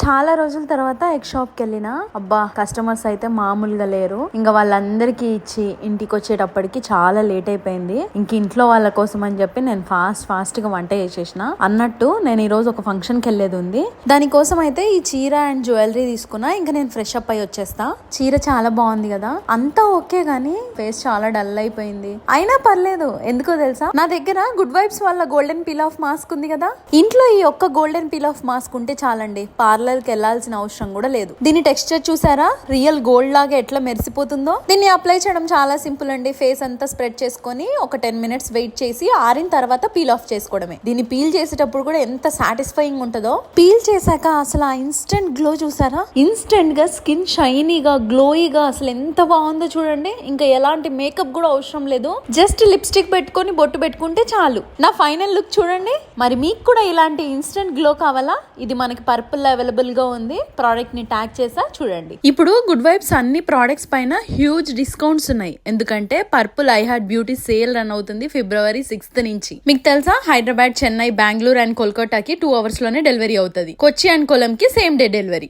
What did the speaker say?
చాలా రోజుల తర్వాత ఎగ్ షాప్ కి వెళ్ళిన. అబ్బా, కస్టమర్స్ అయితే మామూలుగా లేరు. ఇంకా వాళ్ళందరికీ ఇచ్చి ఇంటికి వచ్చేటప్పటికి చాలా లేట్ అయిపోయింది. ఇంక ఇంట్లో వాళ్ళ కోసం అని చెప్పి నేను ఫాస్ట్ గా వంట చేసేసిన. అన్నట్టు నేను ఈ రోజు ఒక ఫంక్షన్ కి వెళ్ళేది ఉంది. దానికోసం అయితే ఈ చీర అండ్ జ్యువెలరీ తీసుకున్నా. ఇంకా నేను ఫ్రెష్ అప్ అయి వచ్చేస్తా. చీర చాలా బాగుంది కదా, అంతా ఓకే గానీ ఫేస్ చాలా డల్ అయిపోయింది. అయినా పర్లేదు, ఎందుకో తెలుసా, నా దగ్గర గుడ్ వైబ్స్ వల్ల గోల్డెన్ పీల్ ఆఫ్ మాస్క్ ఉంది కదా. ఇంట్లో ఈ ఒక్క గోల్డెన్ పీల్ ఆఫ్ మాస్క్ ఉంటే చాలండి, పార్లర్ కి వెళ్లాల్సిన అవసరం కూడా లేదు. దీని టెక్స్చర్ చూసారా, రియల్ గోల్డ్ లాగా ఎట్లా మెరిసిపోతుందో. దీన్ని అప్లై చేయడం చాలా సింపుల్ అండి. ఫేస్ అంతా స్ప్రెడ్ చేసుకొని ఒక 10 minutes వెయిట్ చేసి ఆరిన తర్వాత పీల్ ఆఫ్ చేసుకోవడమే. దీన్ని పీల్ చేసేటప్పుడు కూడా ఎంత సాటిస్ఫైయింగ్ ఉంటుందో. పీల్ చేశాక అసలు ఆ ఇన్స్టెంట్ గ్లో చూసారా, ఇన్స్టెంట్ గా స్కిన్ షైనీగా గ్లోయిగా అసలు ఎంత బాగుందో చూడండి. ఇంకా ఎలాంటి మేకప్ కూడా అవసరం లేదు. జస్ట్ లిప్స్టిక్ పెట్టుకొని బొట్టు పెట్టుకుంటే చాలు. నా ఫైనల్ లుక్ చూడండి. మరి మీకు కూడా ఇలాంటి ఇన్స్టెంట్ గ్లో కావాలా? ఇది మనకి పర్పుల్ అవైలబుల్ గా ఉంది. ప్రోడక్ట్ ని ట్యాగ్ చేసా చూడండి. ఇప్పుడు గుడ్ వైబ్స్ అన్ని ప్రోడక్ట్స్ పైన హ్యూజ్ డిస్కౌంట్స్ ఉన్నాయి. ఎందుకంటే purple I heart beauty sale run అవుతుంది February 6th నుంచి. మీకు తెలుసా, హైదరాబాద్, చెన్నై, బెంగళూరు అండ్ కోల్కతాకి 2 hours లోనే డెలివరీ అవుతుంది. కొచ్చి అండ్ కొలంకి సేమ్ డే డెలివరీ.